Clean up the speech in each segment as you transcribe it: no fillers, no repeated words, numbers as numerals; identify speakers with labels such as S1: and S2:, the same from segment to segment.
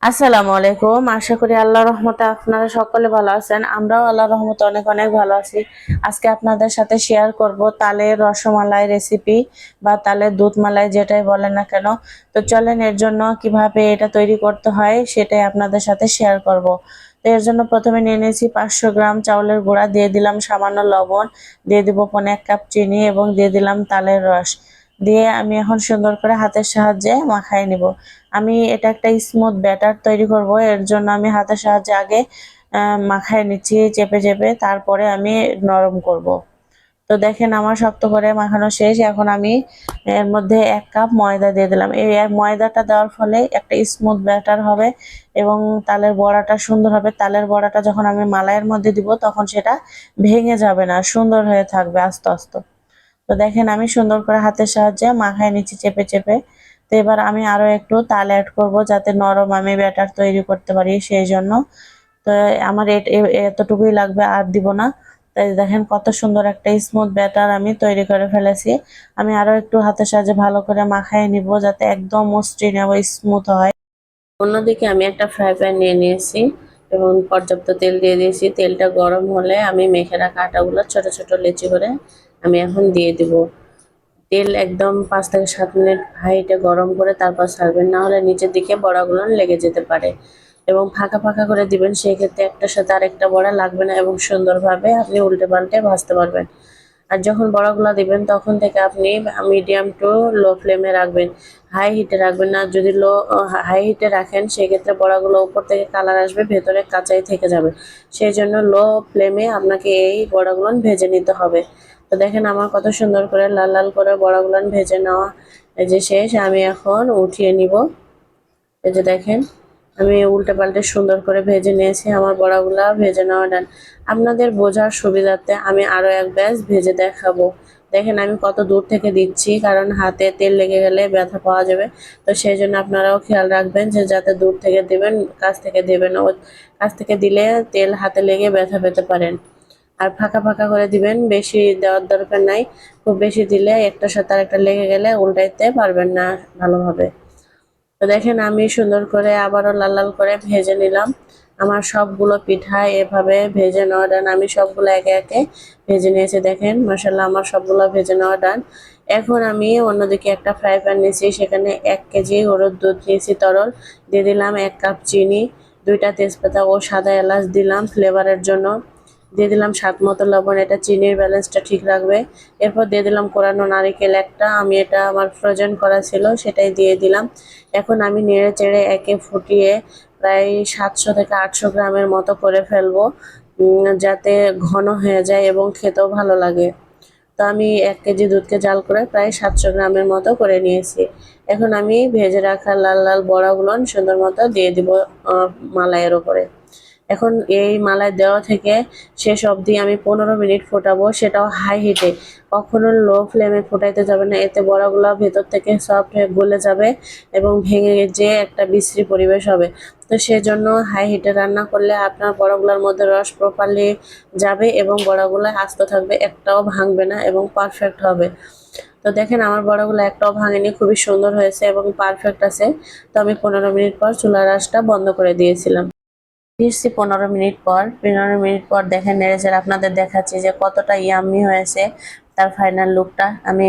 S1: আসসালামু আলাইকুম। আশা করি আল্লাহর রহমতে আপনারা সকলে ভালো আছেন। আমরাও আল্লাহর রহমতে অনেক অনেক ভালো আছি। আজকে আপনাদের সাথে শেয়ার করব তালের রসমালাই রেসিপি বা তালের দুধ মালাই, যেটাই বলেন না কেন। তো চলেন এর জন্য কিভাবে এটা তৈরি করতে হয় সেটাই আপনাদের সাথে শেয়ার করব। তো এর জন্য প্রথমে নিয়ে নিয়েছি 500 গ্রাম চাউলের গুঁড়া, দিয়ে দিলাম সামান্য লবণ, দিয়ে দিব 1 কাপ চিনি এবং দিয়ে দিলাম তালের রস। দিয়ে আমি এখন সুন্দর করে হাতের সাহায্যে মাখায় নিব। আমি এটা একটা স্মুথ ব্যাটার তৈরি করব, এর জন্য আমি হাতের সাহায্যে আগে মাখায় নিচ্ছি চেপে চেপে, তারপরে আমি নরম করব। তো দেখেন আমার শক্ত করে মাখানো শেষ। এখন আমি এর মধ্যে 1 কাপ ময়দা দিয়ে দিলাম। এই ময়দাটা দেওয়ার ফলে একটা স্মুথ ব্যাটার হবে এবং তালের বড়াটা সুন্দর হবে। তালের বড়াটা যখন আমি মালাইয়ের মধ্যে দিব তখন সেটা ভেঙে যাবে না, সুন্দর হয়ে থাকবে আস্তে আস্তে। তো দেখেন আমি সুন্দর করে হাতের সাহায্যে মাখায় নিচ্ছি চেপে চেপে। তো এবার আমি আরো একটু তাল অ্যাড করব যাতে নরম আমি ব্যাটার তৈরি করতে পারি, সেই জন্য। তো আমার এতটুকুই লাগবে, আর দিব না। তাই দেখেন কত সুন্দর একটা স্মুথ ব্যাটার আমি তৈরি করে ফেলেছি। আমি আরো একটু হাতের সাহায্যে ভালো করে মাখায় নিব যাতে একদম মসৃণ এবং স্মুথ হয়। অন্যদিকে আমি একটা ফ্রাই প্যান নিয়ে নিয়েছি এবং পর্যাপ্ত তেল দিয়ে দিয়েছি। তেলটা গরম হলে আমি মেখে রাখা আটাগুলো ছোট ছোট লেচি করে আমি এখন দিয়ে দিব। তেল একদম 5 থেকে 7 মিনিট হাইটে গরম করে তারপর ছাড়বেন, না হলে নিচের দিকে বড়াগুলো লেগে যেতে পারে। এবং ফাঁকা ফাঁকা করে দিবেন, সেই ক্ষেত্রে একটার সাথে আরেকটা বড়া লাগবে না এবং সুন্দরভাবে আপনি উল্টে পাল্টে ভাজতে পারবেন। আর যখন বড়াগুলো দিবেন তখন থেকে আপনি মিডিয়াম টু লো ফ্লেমে রাখবেন, হাই হিটে রাখবেন না। যদি হাই হিটে রাখেন সেক্ষেত্রে বড়াগুলো উপর থেকে কালার আসবে, ভেতরে কাঁচাই থেকে যাবে। সেই জন্য লো ফ্লেমে আপনাকে এই বড়াগুলো ভেজে নিতে হবে। তো দেখেন আমার কত সুন্দর করে লাল লাল করে বড়াগুলো ভেজে নেওয়া এই যে শেষ। আমি এখন উঠিয়ে নিব। এই যে দেখেন আমি উল্টে পাল্টে সুন্দর করে ভেজে নিয়েছি, আমার বড়াগুলা ভেজে নেওয়া ডান। আপনাদের বোঝার সুবিধার্থে আমি আরো এক ব্যাচ ভেজে দেখাবো। দেখেন আমি কত দূর থেকে দিচ্ছি, কারণ হাতে তেল লেগে গেলে ব্যথা পাওয়া যাবে। তো সেই জন্য আপনারাও খেয়াল রাখবেন যে যাতে দূর থেকে দিবেন, কাছ থেকে দেবেন। ও কাছ থেকে দিলে তেল হাতে লেগে ব্যথা পেতে পারেন। আর ফাঁকা ফাঁকা করে দিবেন, বেশি দেওয়ার দরকার নাই। খুব বেশি দিলে একটার সাথে আরেকটা লেগে গেলে উল্টাইতে পারবেন না ভালোভাবে। তো দেখেন আমি সুন্দর করে আবারও লাল লাল করে ভেজে নিলাম। আমার সবগুলো পিঠা এভাবে ভেজে নেওয়া ডান। আমি সবগুলো একে একে ভেজে নিয়েছি। দেখেন মাশাআল্লাহ আমার সবগুলো ভেজে নেওয়া ডান। এখন আমি অন্যদিকে একটা ফ্রাই প্যান নিয়েছি, সেখানে 1 কেজি গরুর দুধ নিয়েছি তরল, দিয়ে দিলাম 1 কাপ চিনি, 2টা তেজপাতা ও সাদা এলাচ দিলাম ফ্লেভারের জন্য, দিয়ে দিলাম স্বাদ মতো লবণ, এটা চিনির ব্যালেন্সটা ঠিক রাখবে। এরপর দিয়ে দিলাম কোরানো নারিকেল একটা, আমি এটা আমার ফ্রোজেন করা ছিল সেটাই দিয়ে দিলাম। এখন আমি নেড়ে চেড়ে একে ফুটিয়ে প্রায় 700 থেকে 800 গ্রামের মতো করে ফেলবো, যাতে ঘন হয়ে যায় এবং খেতেও ভালো লাগে। তো আমি 1 কেজি দুধকে জাল করে প্রায় 700 গ্রামের মতো করে নিয়েছি। এখন আমি ভেজে রাখা লাল লাল বড়াগুলো সুন্দর মতো দিয়ে দিব মালাইয়ের ওপরে। এখন এই মালাই দেওয়া থেকে শেষ অবধি আমি 15 মিনিট ফোটাবো, সেটাও হাই হিটে। কখনো লো ফ্লেমে ফোটাইতে যাবে না, এতে বড়াগুলো ভেতর থেকে সফট হয়ে গলে যাবে এবং ভেঙে যে একটা বিশ্রী পরিবেশ হবে। তো সেজন্য হাই হিটে রান্না করলে আপনার বড়াগুলোর মধ্যে রস প্রপারলি যাবে এবং বড়াগুলো আস্ত থাকবে, একটাও ভাঙবে না এবং পারফেক্ট হবে। তো দেখেন আমার বড়াগুলো একটাও ভাঙেনি, খুবই সুন্দর হয়েছে এবং পারফেক্ট আছে। তো আমি 15 মিনিট পর চুলার আঁচটা বন্ধ করে দিয়েছিলাম। ফিরছি 15 মিনিট পর। 15 মিনিট পর দেখেন নেড়েচেড়ে আপনাদের দেখাচ্ছি যে কতটা ইয়াম্মি হয়েছে তার ফাইনাল লুকটা। আমি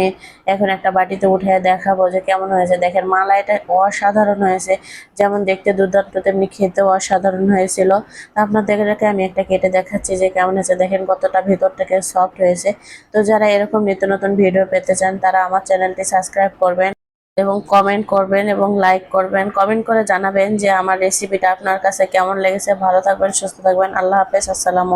S1: এখন একটা বাটিতে উঠে দেখাবো যে কেমন হয়েছে। দেখেন মালাইটা অসাধারণ হয়েছে, যেমন দেখতে দুর্দান্ত তেমনি খেতেও অসাধারণ হয়েছিল। আপনাদেরকে আমি একটা কেটে দেখাচ্ছি যে কেমন হয়েছে। দেখেন কতটা ভেতর থেকে সফট হয়েছে। তো যারা এরকম নিত্য নতুন ভিডিও পেতে চান তারা আমার চ্যানেলটি সাবস্ক্রাইব করবেন এবং কমেন্ট করবেন এবং লাইক করবেন। কমেন্ট করে জানাবেন যে আমার রেসিপিটা আপনার কাছে কেমন লেগেছে। ভালো থাকবেন, সুস্থ থাকবেন। আল্লাহ হাফেজ, আসসালামু